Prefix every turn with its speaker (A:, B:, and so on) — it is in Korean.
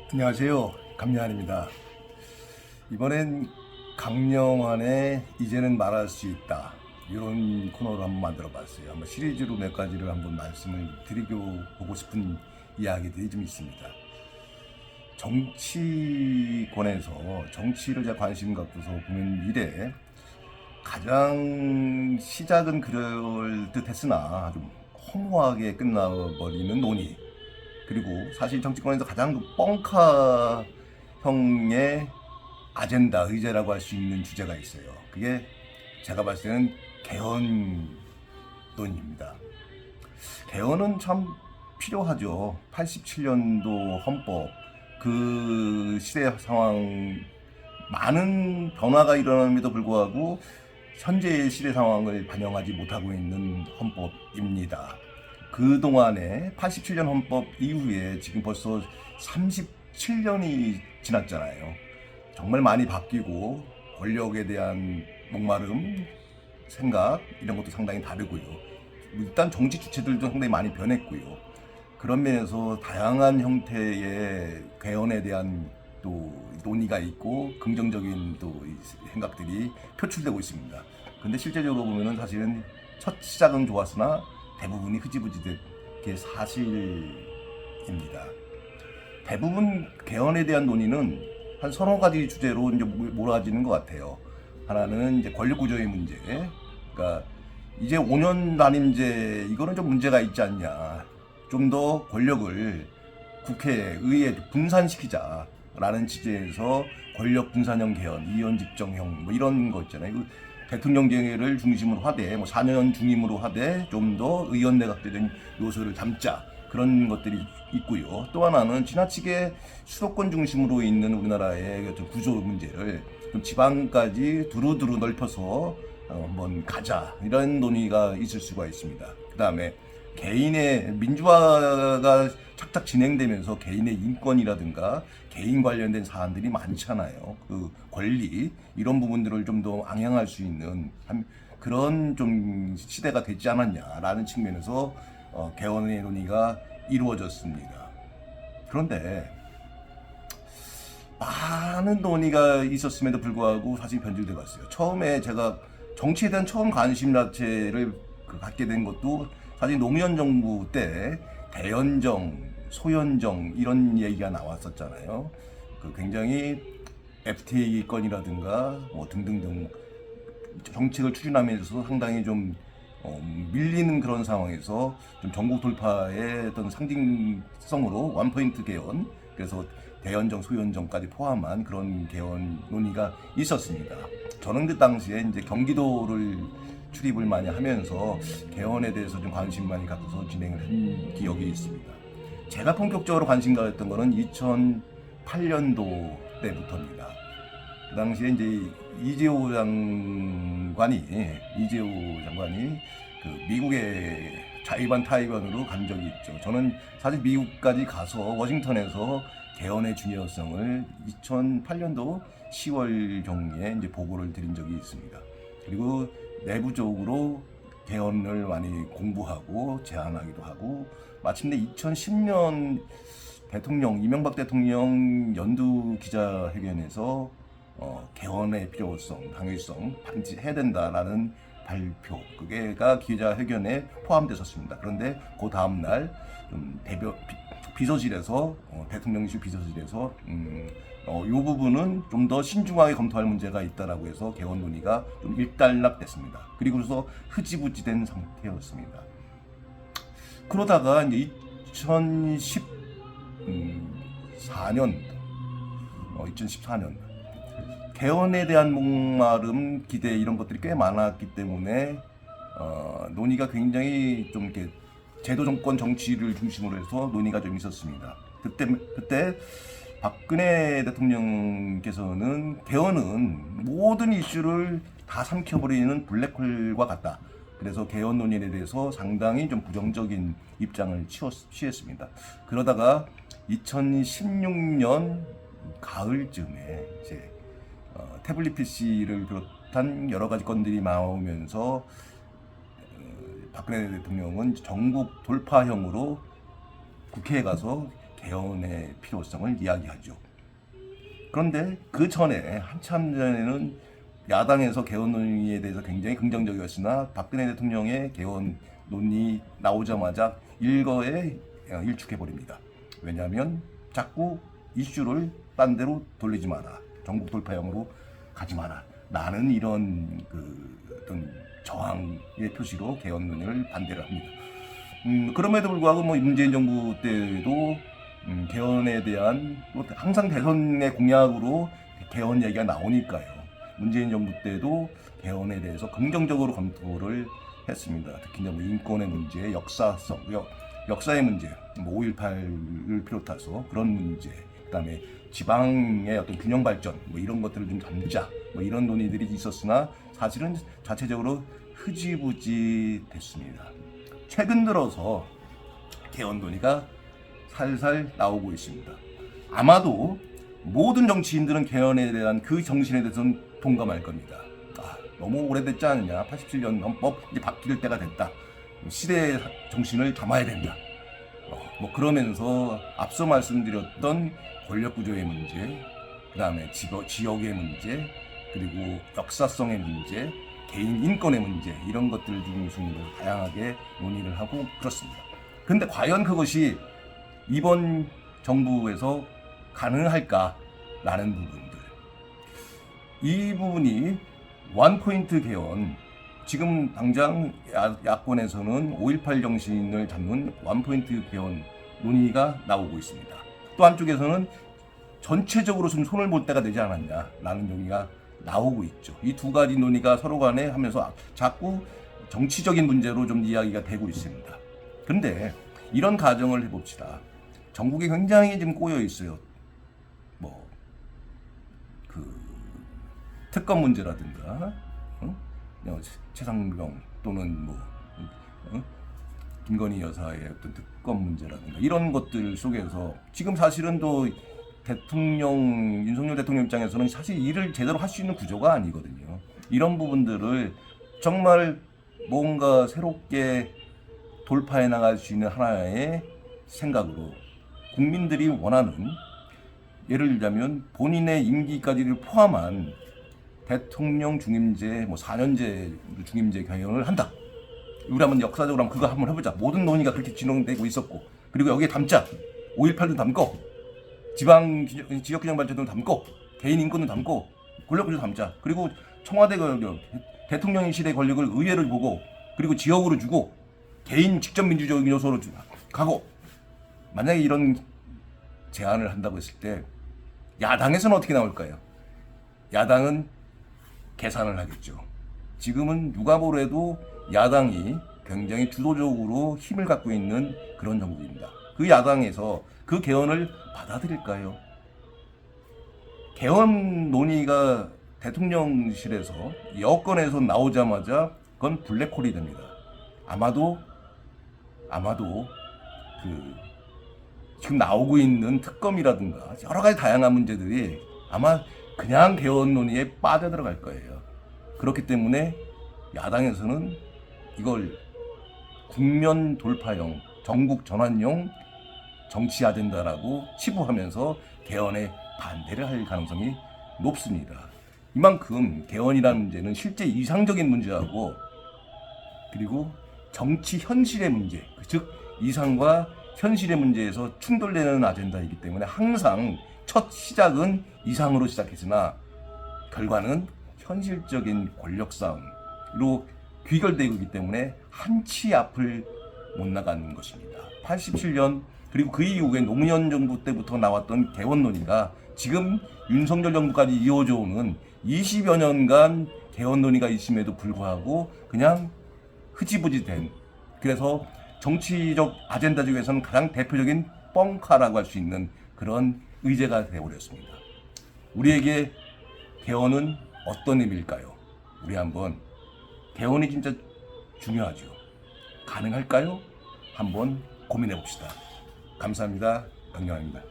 A: 안녕하세요. 감량환입니다. 이번엔 강령환의 이제는 말할 수 있다, 이런 코너를 한번 만들어 봤어요. 한번 시리즈로 몇 가지를 한번 말씀을 드리고 싶은 이야기들이 좀 있습니다. 정치권에서 정치를 제가 관심 갖고서 보는 일에 가장 시작은 그럴 듯 했으나 좀 허무하게 끝나버리는 논의, 그리고 사실 정치권에서 가장 뻥카형의 아젠다, 의제라고 할 수 있는 주제가 있어요. 그게 제가 봤을 때는 개헌론입니다. 개헌은 참 필요하죠. 87년도 헌법, 그 시대 상황, 많은 변화가 일어남에도 불구하고 현재의 시대 상황을 반영하지 못하고 있는 헌법입니다. 그동안에 87년 헌법 이후에 지금 벌써 37년이 지났잖아요. 정말 많이 바뀌고 권력에 대한 목마름, 생각, 이런 것도 상당히 다르고요. 일단 정치 주체들도 상당히 많이 변했고요. 그런 면에서 다양한 형태의 개헌에 대한 또 논의가 있고 긍정적인 또 생각들이 표출되고 있습니다. 근데 실제적으로 보면은 사실은 첫 시작은 좋았으나 대부분이 흐지부지된 게 사실입니다. 대부분 개헌에 대한 논의는 한 서너 가지 주제로 이제 몰아지는 것 같아요. 하나는 이제 권력 구조의 문제, 그러니까 이제 5년 단임제, 이거는 좀 문제가 있지 않냐. 좀 더 권력을 국회, 의회에 분산시키자라는 취지에서 권력 분산형 개헌, 이원집정형 뭐 이런 거 있잖아요. 대통령제를 중심으로 하되, 뭐 4년 중임으로 하되 좀 더 의원 내각제적인 요소를 담자, 그런 것들이 있고요. 또 하나는 지나치게 수도권 중심으로 있는 우리나라의 구조 문제를 좀 지방까지 두루두루 넓혀서 한번 가자, 이런 논의가 있을 수가 있습니다. 그 다음에 개인의 민주화가 착착 진행되면서 개인의 인권이라든가 개인 관련된 사안들이 많잖아요. 그 권리, 이런 부분들을 좀 더 앙양할 수 있는 그런 좀 시대가 되지 않았냐라는 측면에서 개헌의 논의가 이루어졌습니다. 그런데 많은 논의가 있었음에도 불구하고 사실 변질돼 갔어요. 처음에 제가 정치에 대한 처음 관심 자체를 갖게 된 것도 사실 노무현 정부 때 대연정, 소연정 이런 얘기가 나왔었잖아요. 그 굉장히 FTA 건이라든가 뭐 등등등 정책을 추진하면서 상당히 좀 밀리는 그런 상황에서 좀 전국 돌파의 어떤 상징성으로 원포인트 개헌, 그래서 대연정, 소연정까지 포함한 그런 개헌 논의가 있었습니다. 저는 그 당시에 이제 경기도를 출입을 많이 하면서 개헌에 대해서 좀 관심 많이 갖고서 진행을 한 기억이 있습니다. 제가 본격적으로 관심 가졌던 거는 2008년도 때부터입니다. 그 당시에 이제 이재호 장관이 그 미국의 자이반 타이완으로 간 적이 있죠. 저는 사실 미국까지 가서 워싱턴에서 개헌의 중요성을 2008년도 10월 경에 이제 보고를 드린 적이 있습니다. 그리고 내부적으로 개헌을 많이 공부하고 제안하기도 하고, 마침내 2010년 이명박 대통령 연두 기자회견에서 개헌의 필요성, 당위성 반드시 해야 된다라는 발표, 그게가 기자회견에 포함됐었습니다. 그런데 그 다음날 비서실에서 대통령실 비서실에서 이 부분은 좀 더 신중하게 검토할 문제가 있다라고 해서 개헌 논의가 좀 일단락됐습니다. 그리고 그래서 흐지부지된 상태였습니다. 그러다가 이제 2014년 개헌에 대한 목마름, 기대, 이런 것들이 꽤 많았기 때문에 논의가 굉장히 좀 이렇게 제도 정권 정치를 중심으로 해서 논의가 좀 있었습니다. 그때 박근혜 대통령께서는 개헌은 모든 이슈를 다 삼켜버리는 블랙홀과 같다. 그래서 개헌 논의에 대해서 상당히 좀 부정적인 입장을 취했습니다. 그러다가 2016년 가을쯤에 이제 태블릿 PC를 비롯한 여러 가지 건들이 나오면서 박근혜 대통령은 전국 돌파형으로 국회에 가서 개헌의 필요성을 이야기하죠. 그런데 그 전에 한참 전에는 야당에서 개헌 논의에 대해서 굉장히 긍정적이었으나 박근혜 대통령의 개헌 논의 나오자마자 일거에 일축해버립니다. 왜냐하면 자꾸 이슈를 딴 데로 돌리지 마라. 전국 돌파형으로 가지 마라. 나는 이런 어떤 저항의 표시로 개헌 논의를 반대를 합니다. 그럼에도 불구하고 문재인 정부 때도 개헌에 대한 또 항상 대선의 공약으로 개헌 얘기가 나오니까요. 문재인 정부 때도 개헌에 대해서 긍정적으로 검토를 했습니다. 특히 인권의 문제, 역사의 문제, 5.18을 비롯해서 그런 문제, 그다음에 지방의 어떤 균형 발전 이런 것들을 좀 담자 이런 논의들이 있었으나 사실은 자체적으로 흐지부지 됐습니다. 최근 들어서 개헌 논의가 살살 나오고 있습니다. 아마도 모든 정치인들은 개헌에 대한 그 정신에 대해서는 동감할 겁니다. 너무 오래됐지 않느냐. 87년 헌법 이제 바뀔 때가 됐다. 시대의 정신을 담아야 된다. 그러면서 앞서 말씀드렸던 권력구조의 문제, 그 다음에 지역의 문제, 그리고 역사성의 문제, 개인 인권의 문제 이런 것들을 중심으로 다양하게 논의를 하고 그렇습니다. 그런데 과연 그것이 이번 정부에서 가능할까라는 부분들, 이 부분이 원포인트 개헌, 지금 당장 야권에서는 5.18 정신을 담는 원포인트 개헌 논의가 나오고 있습니다. 또 한쪽에서는 전체적으로 좀 손을 볼 때가 되지 않았냐라는 논의가 나오고 있죠. 이 두 가지 논의가 서로 간에 하면서 자꾸 정치적인 문제로 좀 이야기가 되고 있습니다. 그런데 이런 가정을 해봅시다. 전국에 굉장히 지금 꼬여 있어요. 특검 문제라든가, 최상병 또는 김건희 여사의 어떤 특검 문제라든가 이런 것들 속에서 지금 사실은 또 윤석열 대통령 입장에서는 사실 일을 제대로 할 수 있는 구조가 아니거든요. 이런 부분들을 정말 뭔가 새롭게 돌파해 나갈 수 있는 하나의 생각으로 국민들이 원하는, 예를 들자면 본인의 임기까지를 포함한 대통령 중임제, 4년제 중임제 개헌을 한다. 우리 한번 역사적으로 그거 한번 해보자. 모든 논의가 그렇게 진행되고 있었고, 그리고 여기에 담자. 5.18도 담고, 지역균형 발전도 담고, 개인 인권도 담고, 권력구조 담자. 그리고 청와대 권력, 대통령실의 권력을 의회를 보고, 그리고 지역으로 주고, 개인 직접 민주적인 요소로 가고. 만약에 이런 제안을 한다고 했을 때 야당에서는 어떻게 나올까요? 야당은 계산을 하겠죠. 지금은 누가 뭐래도 야당이 굉장히 주도적으로 힘을 갖고 있는 그런 정부입니다. 그 야당에서 그 개헌을 받아들일까요? 개헌 논의가 대통령실에서 여권에서 나오자마자 그건 블랙홀이 됩니다. 아마도 지금 나오고 있는 특검이라든가 여러 가지 다양한 문제들이 아마 그냥 개헌 논의에 빠져들어갈 거예요. 그렇기 때문에 야당에서는 이걸 국면 돌파형, 전국 전환용 정치 아젠다라고 치부하면서 개헌에 반대를 할 가능성이 높습니다. 이만큼 개헌이라는 문제는 실제 이상적인 문제하고, 그리고 정치 현실의 문제, 즉 이상과 현실의 문제에서 충돌되는 아젠다이기 때문에 항상 첫 시작은 이상으로 시작했으나 결과는 현실적인 권력 싸움으로 귀결되고 있기 때문에 한치 앞을 못 나가는 것입니다. 87년 그리고 그 이후에 노무현 정부 때부터 나왔던 개헌 논의가 지금 윤석열 정부까지 이어져 오는 20여 년간 개헌 논의가 있음에도 불구하고 그냥 흐지부지 된, 그래서 정치적 아젠다 중에서는 가장 대표적인 뻥카라고 할 수 있는 그런 의제가 되어버렸습니다. 우리에게 개헌은 어떤 의미일까요? 우리 한번, 개헌이 진짜 중요하죠. 가능할까요? 한번 고민해 봅시다. 감사합니다. 강영환입니다.